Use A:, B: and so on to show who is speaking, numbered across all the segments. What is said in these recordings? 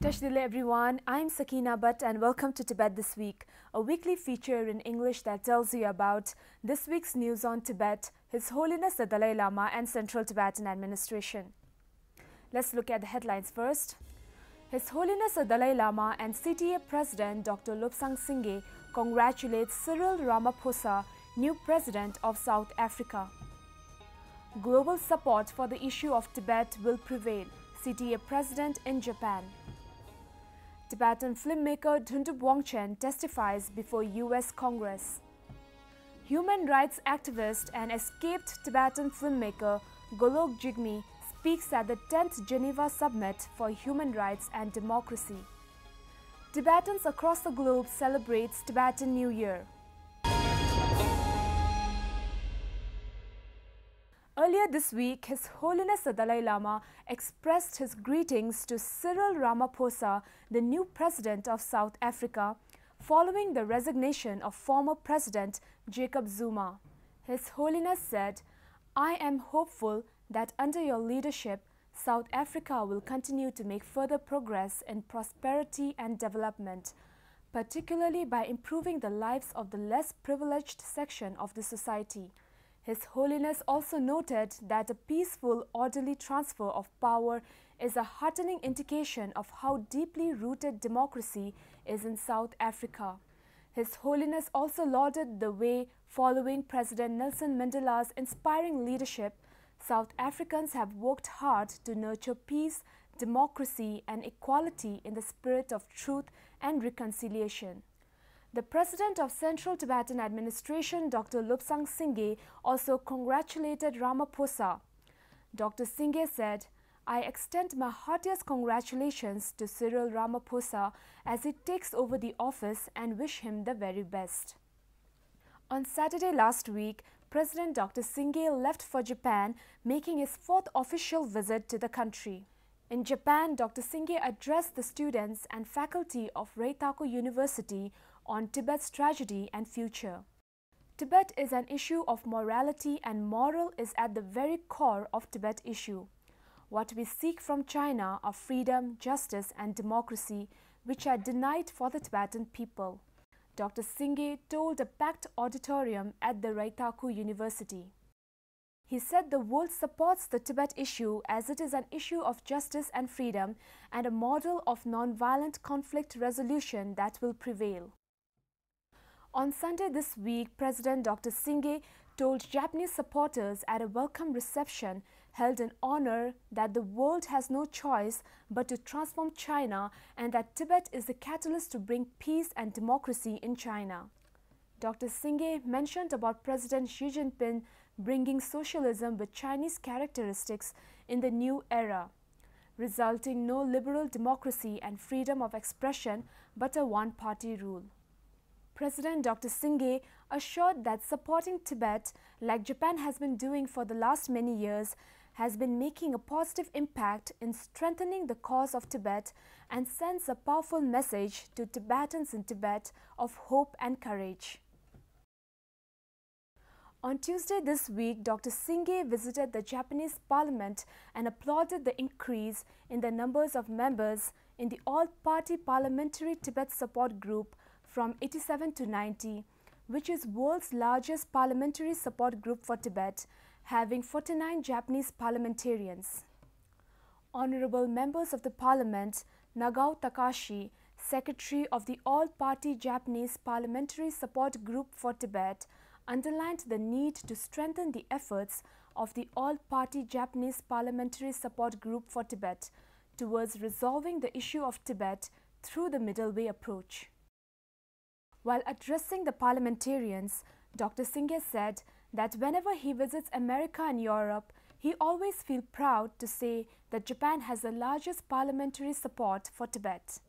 A: Tashdile everyone, I'm Sakina Bhatt and welcome to Tibet This Week, a weekly feature in English that tells you about this week's news on Tibet, His Holiness the Dalai Lama and Central Tibetan Administration. Let's look at the headlines first. His Holiness the Dalai Lama and CTA President Dr. Lobsang Singye congratulates Cyril Ramaphosa, new President of South Africa. Global support for the issue of Tibet will prevail, CTA President in Japan. Tibetan filmmaker Dhundup Wangchen testifies before US Congress. Human rights activist and escaped Tibetan filmmaker Golok Jigme speaks at the 10th Geneva Summit for Human Rights and Democracy. Tibetans across the globe celebrates Tibetan New Year. Earlier this week, His Holiness the Dalai Lama expressed his greetings to Cyril Ramaphosa, the new President of South Africa, following the resignation of former President Jacob Zuma. His Holiness said, "I am hopeful that under your leadership, South Africa will continue to make further progress in prosperity and development, particularly by improving the lives of the less privileged section of the society." His Holiness also noted that a peaceful, orderly transfer of power is a heartening indication of how deeply rooted democracy is in South Africa. His Holiness also lauded the way, following President Nelson Mandela's inspiring leadership, South Africans have worked hard to nurture peace, democracy, and equality in the spirit of truth and reconciliation. The President of Central Tibetan Administration, Dr. Lobsang Singye, also congratulated Ramaphosa. Dr. Singye said, "I extend my heartiest congratulations to Cyril Ramaphosa as he takes over the office and wish him the very best." On Saturday last week, President Dr. Singye left for Japan, making his fourth official visit to the country. In Japan, Dr. Singye addressed the students and faculty of Reitaku University on Tibet's tragedy and future. Tibet is an issue of morality, and moral is at the very core of Tibet issue. What we seek from China are freedom, justice and democracy, which are denied for the Tibetan people, Dr. Singye told a packed auditorium at the Reitaku University. He said the world supports the Tibet issue as it is an issue of justice and freedom and a model of non-violent conflict resolution that will prevail. On Sunday this week, President Dr. Singye told Japanese supporters at a welcome reception held in honor that the world has no choice but to transform China and that Tibet is the catalyst to bring peace and democracy in China. Dr. Singye mentioned about President Xi Jinping bringing socialism with Chinese characteristics in the new era, resulting no liberal democracy and freedom of expression but a one-party rule. President Dr. Singye assured that supporting Tibet, like Japan has been doing for the last many years, has been making a positive impact in strengthening the cause of Tibet and sends a powerful message to Tibetans in Tibet of hope and courage. On Tuesday this week, Dr. Singye visited the Japanese Parliament and applauded the increase in the numbers of members in the All-Party Parliamentary Tibet Support Group from 87 to 90, which is world's largest parliamentary support group for Tibet, having 49 Japanese parliamentarians. Honorable members of the Parliament, Nagao Takashi, Secretary of the All-Party Japanese Parliamentary Support Group for Tibet, underlined the need to strengthen the efforts of the All-Party Japanese Parliamentary Support Group for Tibet towards resolving the issue of Tibet through the middle way approach. While addressing the parliamentarians, Dr. Singye said that whenever he visits America and Europe, he always feels proud to say that Japan has the largest parliamentary support for Tibet.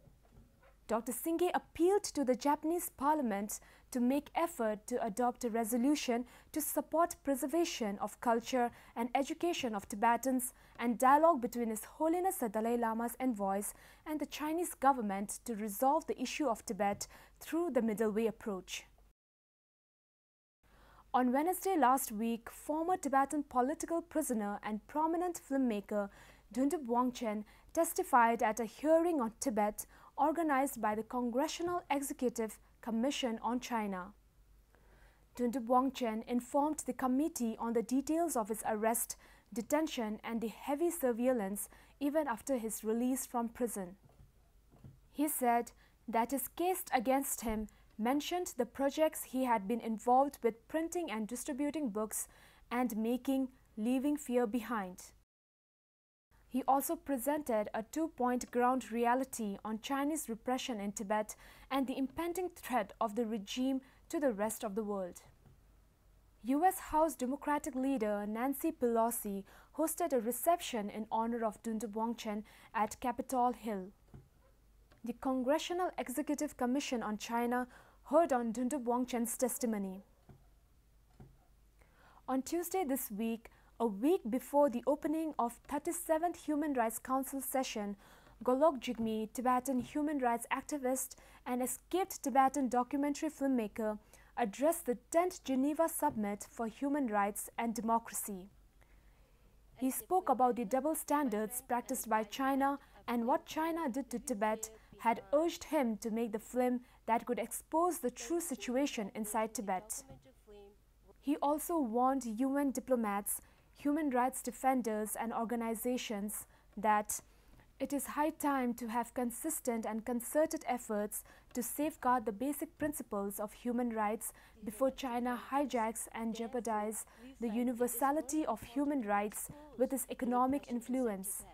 A: Dr. Singye appealed to the Japanese Parliament to make effort to adopt a resolution to support preservation of culture and education of Tibetans and dialogue between His Holiness the Dalai Lama's envoys and the Chinese government to resolve the issue of Tibet through the middle way approach. On Wednesday last week, former Tibetan political prisoner and prominent filmmaker Dundub Wangchen testified at a hearing on Tibet organized by the Congressional Executive Commission on China. Dundub Wangchen informed the committee on the details of his arrest, detention and the heavy surveillance even after his release from prison. He said that his case against him mentioned the projects he had been involved with, printing and distributing books and making Leaving Fear Behind. He also presented a two-point ground reality on Chinese repression in Tibet and the impending threat of the regime to the rest of the world. U.S. House Democratic leader Nancy Pelosi hosted a reception in honor of Dundub Wangchen at Capitol Hill. The Congressional Executive Commission on China heard on Dundub Wangchen's testimony. On Tuesday this week, a week before the opening of 37th Human Rights Council session, Golok Jigme, Tibetan human rights activist and escaped Tibetan documentary filmmaker, addressed the 10th Geneva Summit for Human Rights and Democracy. He spoke about the double standards practiced by China and what China did to Tibet had urged him to make the film that could expose the true situation inside Tibet. He also warned UN diplomats, human rights defenders and organizations that it is high time to have consistent and concerted efforts to safeguard the basic principles of human rights before China hijacks and jeopardizes the universality of human rights with its economic influence.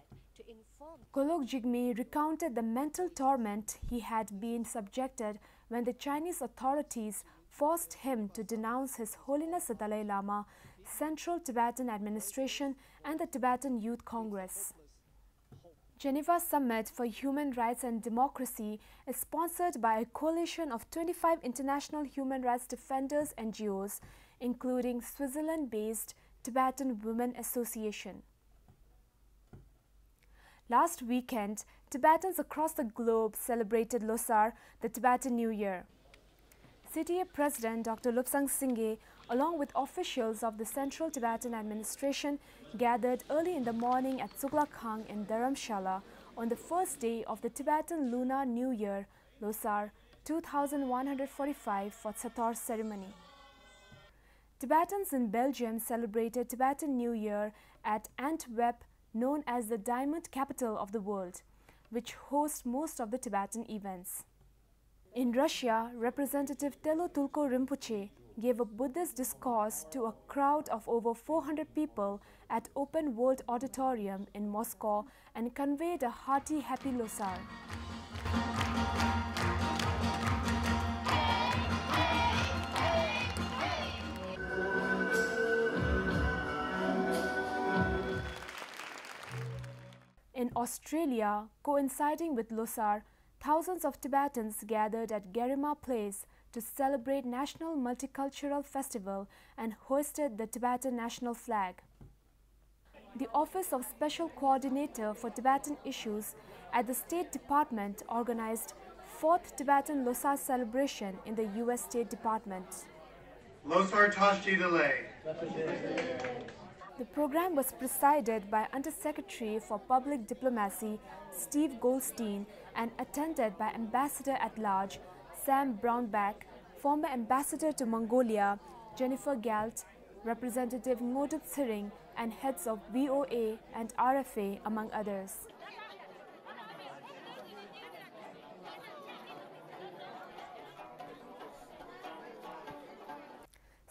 A: Golok Jigme recounted the mental torment he had been subjected when the Chinese authorities forced him to denounce His Holiness the Dalai Lama, Central Tibetan Administration and the Tibetan Youth Congress. Geneva Summit for Human Rights and Democracy is sponsored by a coalition of 25 international human rights defenders NGOs, including Switzerland-based Tibetan Women Association. Last weekend, Tibetans across the globe celebrated Losar, the Tibetan New Year. CTA President Dr. Lobsang Singye, along with officials of the Central Tibetan Administration, gathered early in the morning at Tsuklakhang in Dharamshala on the first day of the Tibetan Lunar New Year, Losar 2145 for Tsator ceremony. Tibetans in Belgium celebrated Tibetan New Year at Antwerp, known as the Diamond Capital of the world, which hosts most of the Tibetan events. In Russia, Representative Telo Tulko Rinpoche gave a Buddhist discourse to a crowd of over 400 people at Open World Auditorium in Moscow and conveyed a hearty Happy Losar. In Australia, coinciding with Losar, thousands of Tibetans gathered at Garima Place to celebrate National Multicultural Festival and hoisted the Tibetan national flag. The Office of Special Coordinator for Tibetan Issues at the State Department organized 4th Tibetan Losar celebration in the U.S. State Department.
B: Losar Tashti Delay.
A: The program was presided by Undersecretary for Public Diplomacy Steve Goldstein and attended by Ambassador-at-Large Sam Brownback, former Ambassador to Mongolia Jennifer Galt, Representative Ngodub Tsering, and heads of VOA and RFA, among others.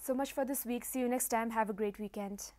A: So much for this week. See you next time. Have a great weekend.